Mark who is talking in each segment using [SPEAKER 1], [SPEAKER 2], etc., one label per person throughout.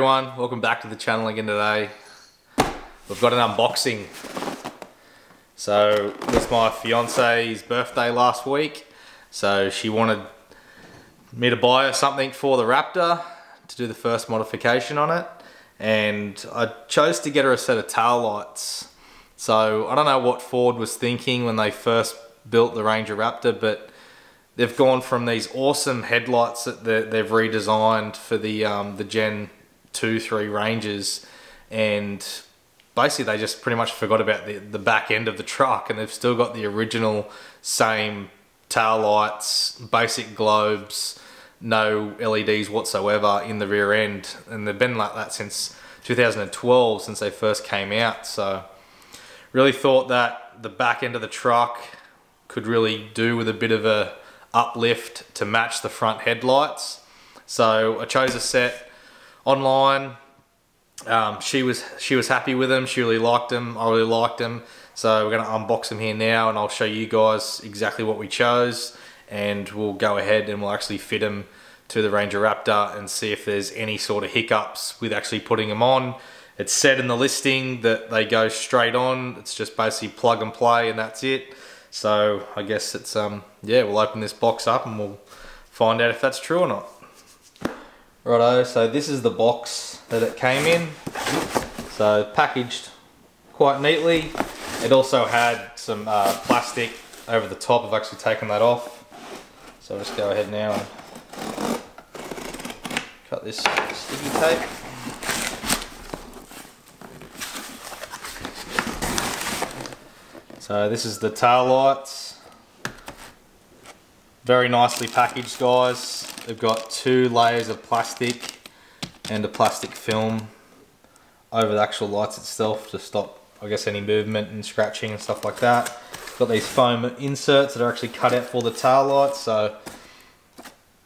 [SPEAKER 1] everyone, welcome back to the channel again today. We've got an unboxing. So it was my fiance's birthday last week, so she wanted me to buy her something for the Raptor to do the first modification on it, and I chose to get her a set of tail lights. So I don't know what Ford was thinking when they first built the Ranger Raptor, but they've gone from these awesome headlights that they've redesigned for the Gen 2, 3 Rangers, and basically they just pretty much forgot about the back end of the truck, and they've still got the original same tail lights, basic globes, no LEDs whatsoever in the rear end, and they've been like that since 2012, since they first came out. So really thought that the back end of the truck could really do with a bit of a uplift to match the front headlights. So I chose a set online. She was happy with them. She really liked them. I really liked them. So we're going to unbox them here now, and I'll show you guys exactly what we chose, and we'll go ahead and we'll actually fit them to the Ranger Raptor and see if there's any sort of hiccups with actually putting them on. It's said in the listing that they go straight on. It's just basically plug and play, and that's it. So I guess it's yeah, we'll open this box up and we'll find out if that's true or not. Righto, so this is the box that it came in. So packaged quite neatly. It also had some plastic over the top. I've actually taken that off. So I'll just go ahead now and cut this sticky tape. So this is the tail lights. Very nicely packaged, guys. They've got 2 layers of plastic and a plastic film over the actual lights itself to stop, I guess, any movement and scratching and stuff like that. Got these foam inserts that are actually cut out for the tail lights, so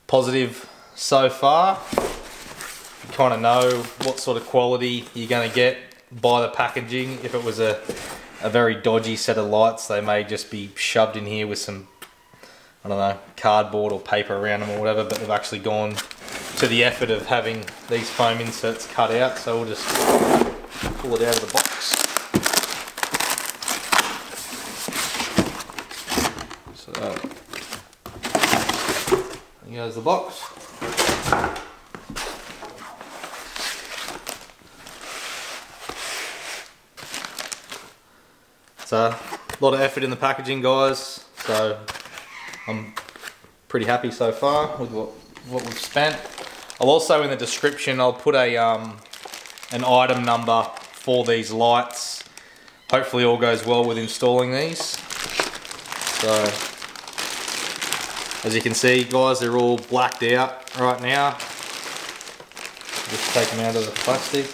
[SPEAKER 1] positive so far. You kind of know what sort of quality you're going to get by the packaging. If it was a very dodgy set of lights, they may just be shoved in here with some, I don't know, cardboard or paper around them or whatever, but they've actually gone to the effort of having these foam inserts cut out. So we'll just pull it out of the box. So there goes the box. So a lot of effort in the packaging, guys, so I'm pretty happy so far with what we've spent. I'll also, in the description, I'll put a an item number for these lights. Hopefully all goes well with installing these. So as you can see, guys, they're all blacked out right now. Just take them out of the plastic.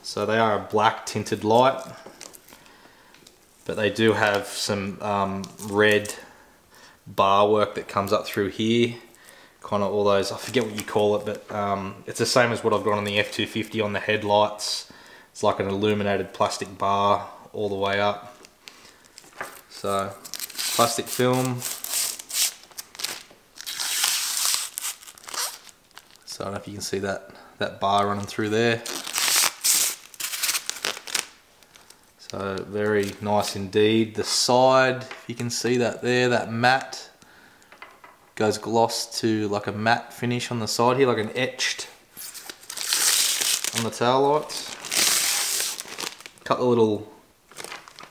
[SPEAKER 1] So they are a black tinted light, but they do have some red bar work that comes up through here. Kind of all those, I forget what you call it, but it's the same as what I've got on the F250 on the headlights. It's like an illuminated plastic bar all the way up. So plastic film. So I don't know if you can see that bar running through there. So very nice indeed. The side, if you can see that there, that matte goes gloss to like a matte finish on the side here, like an etched on the tail lights. A couple of little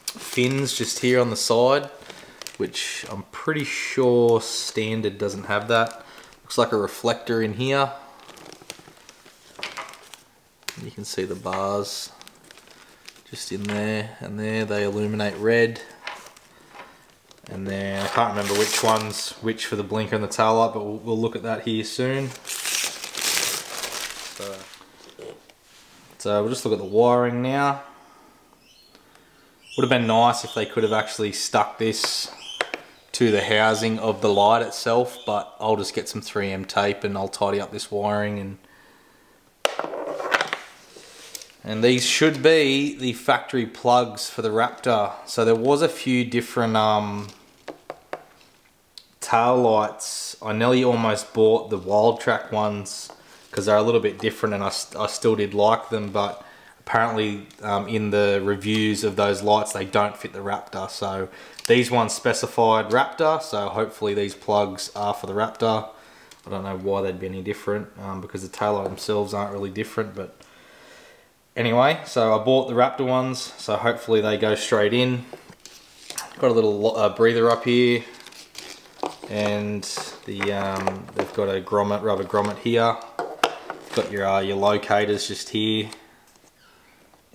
[SPEAKER 1] fins just here on the side, which I'm pretty sure standard doesn't have that. Looks like a reflector in here. You can see the bars just in there and there, they illuminate red. And then I can't remember which one's which for the blinker and the tail light, but we'll look at that here soon. So we'll just look at the wiring now. Would have been nice if they could have actually stuck this to the housing of the light itself, but I'll just get some 3M tape and I'll tidy up this wiring. And these should be the factory plugs for the Raptor. So there was a few different tail lights. I nearly almost bought the Wild Track ones because they're a little bit different, and I still did like them, but apparently in the reviews of those lights they don't fit the Raptor. So these ones specified Raptor, so hopefully these plugs are for the Raptor. I don't know why they'd be any different, because the taillight themselves aren't really different, but anyway, so I bought the Raptor ones, so hopefully they go straight in. Got a little breather up here, and they've got a grommet, rubber grommet here. Got your locators just here,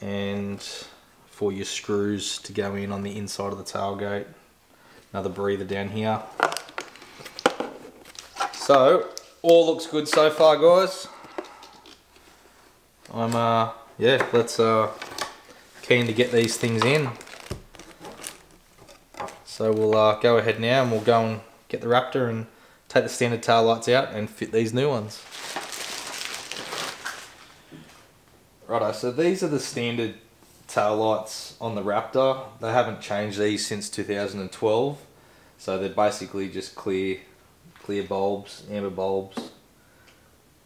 [SPEAKER 1] and for your screws to go in on the inside of the tailgate. Another breather down here. So all looks good so far, guys. I'm yeah, let's keen to get these things in. So we'll go ahead now and we'll go and get the Raptor and take the standard tail lights out and fit these new ones. Righto, so these are the standard tail lights on the Raptor. They haven't changed these since 2012. So they're basically just clear bulbs, amber bulbs.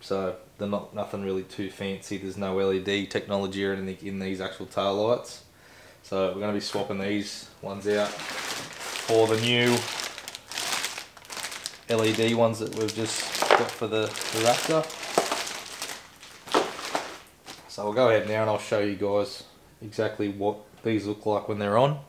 [SPEAKER 1] So they're nothing really too fancy. There's no LED technology or anything in these actual tail lights. So we're going to be swapping these ones out for the new LED ones that we've just got for the Raptor. So we'll go ahead now and I'll show you guys exactly what these look like when they're on.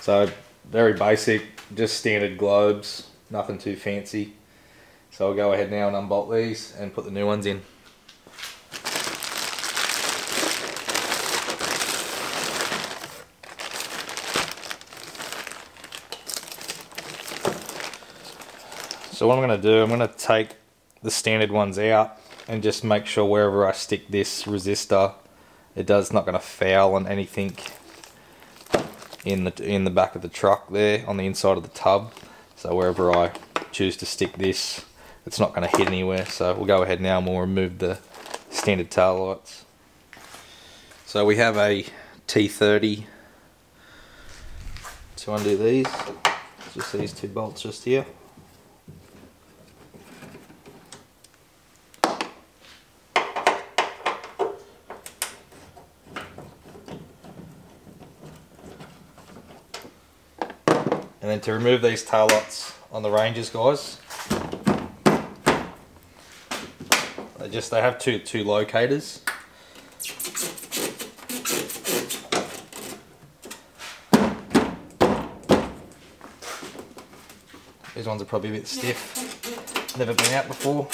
[SPEAKER 1] So very basic, just standard globes, nothing too fancy. So I'll go ahead now and unbolt these and put the new ones in. So what I'm going to do, I'm going to take the standard ones out and just make sure wherever I stick this resistor, it's not going to foul on anything in the back of the truck there on the inside of the tub. So wherever I choose to stick this, it's not going to hit anywhere. So we'll go ahead now and we'll remove the standard tail lights. So we have a T30 to undo these, just these two bolts just here. And then to remove these tail lights on the Rangers, guys, they have two locators. These ones are probably a bit stiff, never been out before.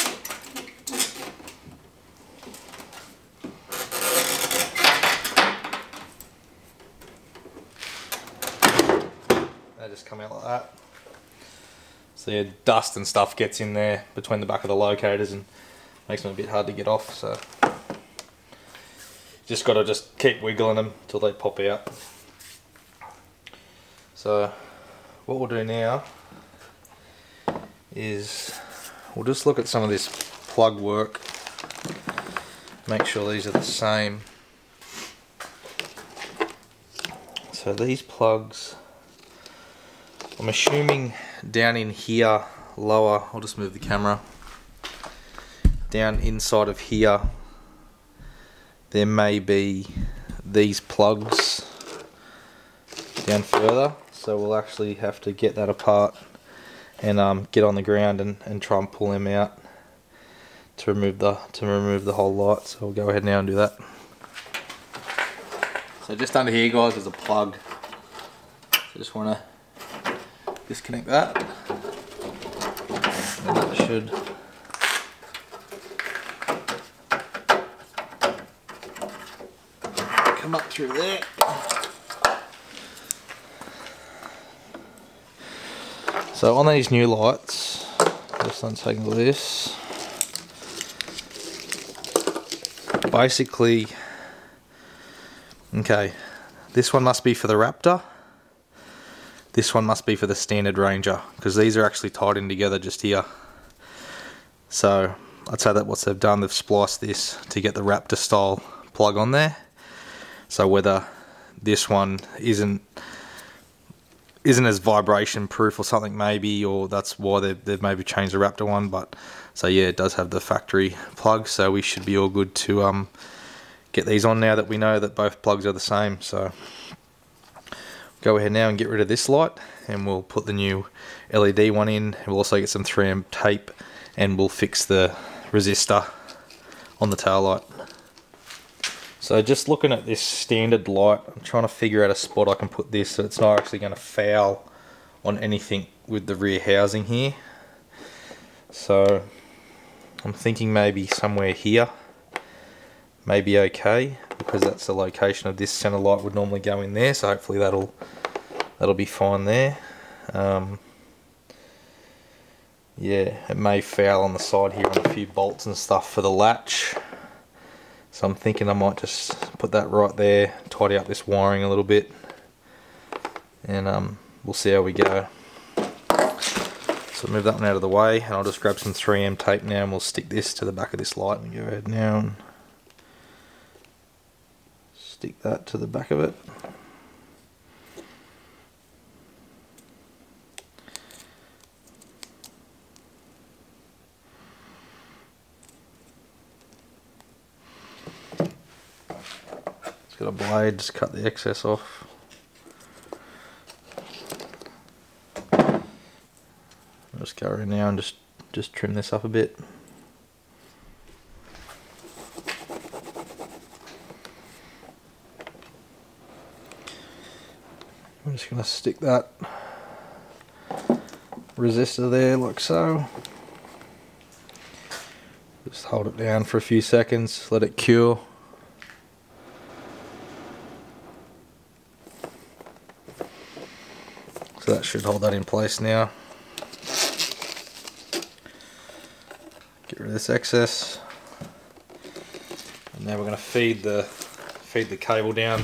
[SPEAKER 1] They just come out like that. So yeah, dust and stuff gets in there between the back of the locators and makes them a bit hard to get off. So just got to keep wiggling them till they pop out. So what we'll do now is we'll just look at some of this plug work, make sure these are the same. So these plugs, I'm assuming down in here lower, I'll just move the camera, down inside of here there may be these plugs down further, so we'll actually have to get that apart and get on the ground and try and pull them out to remove the whole light. So we'll go ahead now and do that. So just under here, guys, there's a plug. So just want to disconnect that, and that should come up through there. So on these new lights, just untangle this. basically, okay, this one must be for the Raptor. This one must be for the standard Ranger, because these are actually tied in together just here. So I'd say that what they've done, they've spliced this to get the Raptor style plug on there. So whether this one isn't as vibration proof or something maybe, or that's why they've maybe changed the Raptor one, but so yeah, it does have the factory plug, so we should be all good to get these on now that we know that both plugs are the same. So go ahead now and get rid of this light, and we'll put the new LED one in. We'll also get some 3M tape, and we'll fix the resistor on the tail light. So just looking at this standard light, I'm trying to figure out a spot I can put this so it's not actually going to foul on anything with the rear housing here. So I'm thinking maybe somewhere here may be okay, because that's the location of this center light would normally go in there, so hopefully that'll be fine there. Yeah, it may foul on the side here on a few bolts and stuff for the latch, so I'm thinking I might just put that right there, tidy up this wiring a little bit, and we'll see how we go. So move that one out of the way, and I'll just grab some 3M tape now, and we'll stick this to the back of this light. And go ahead now and stick that to the back of it. It's got a blade, just cut the excess off. I'll just go around now and just trim this up a bit. I'm just going to stick that resistor there like so. Just hold it down for a few seconds, let it cure. So that should hold that in place now. Get rid of this excess. And now we're going to feed the cable down.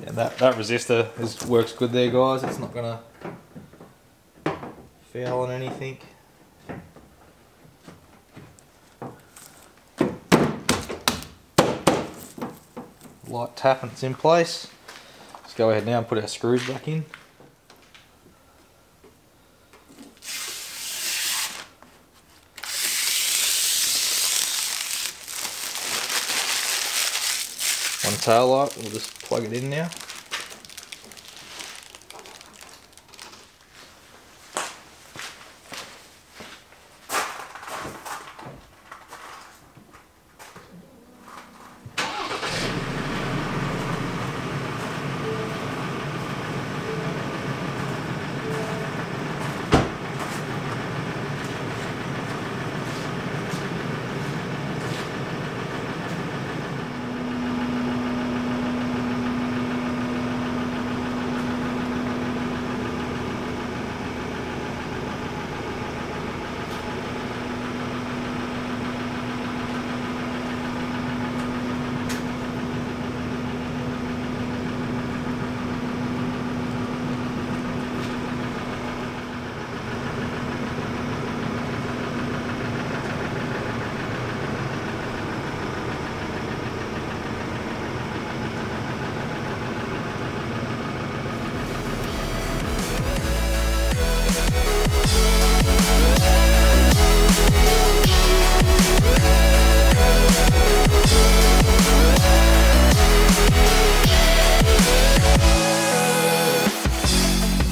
[SPEAKER 1] And that resistor works good there, guys. It's not gonna foul on anything. Light tap and it's in place. Let's go ahead now and put our screws back in. One tail light, we'll just plug it in now.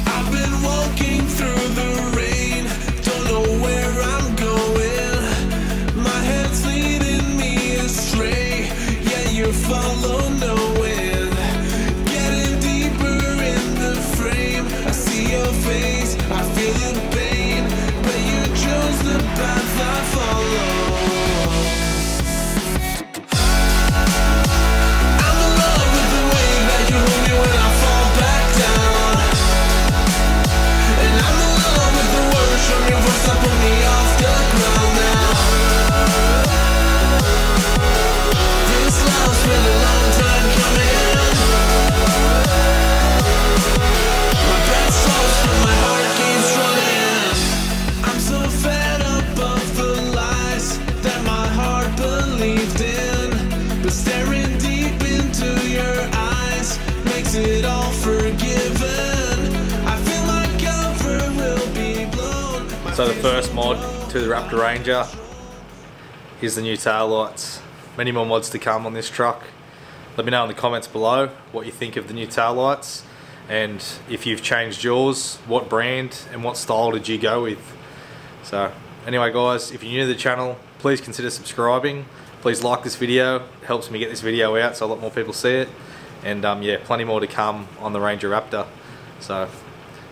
[SPEAKER 2] I've been walking through the rain, don't know where I'm going. My head's leading me astray, yeah, you follow no wind. Getting deeper in the frame, I see your face, I feel the pain, but you chose the path I follow. I'm in love with the way that you hold me when I fall back down, and I'm in love with the words from your voice that put me off the ground now. This love's been a long time coming. My breath slows but my heart keeps running. I'm so fed up of the lies that my heart believed in, but staring deep into your eyes makes it all forgiven. I feel like cover will be blown.
[SPEAKER 1] So the first mod to the Raptor Ranger is the new tail lights. Many more mods to come on this truck. Let me know in the comments below what you think of the new tail lights, and if you've changed yours, what brand and what style did you go with. So anyway guys, if you're new to the channel, please consider subscribing. Please like this video, it helps me get this video out so a lot more people see it. And yeah, plenty more to come on the Ranger Raptor. So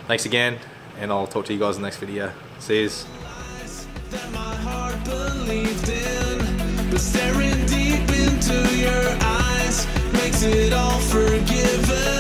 [SPEAKER 1] thanks again, and I'll talk to you guys in the next video. See yous.
[SPEAKER 2] That my heart believed in, but staring deep into your eyes makes it all forgiven.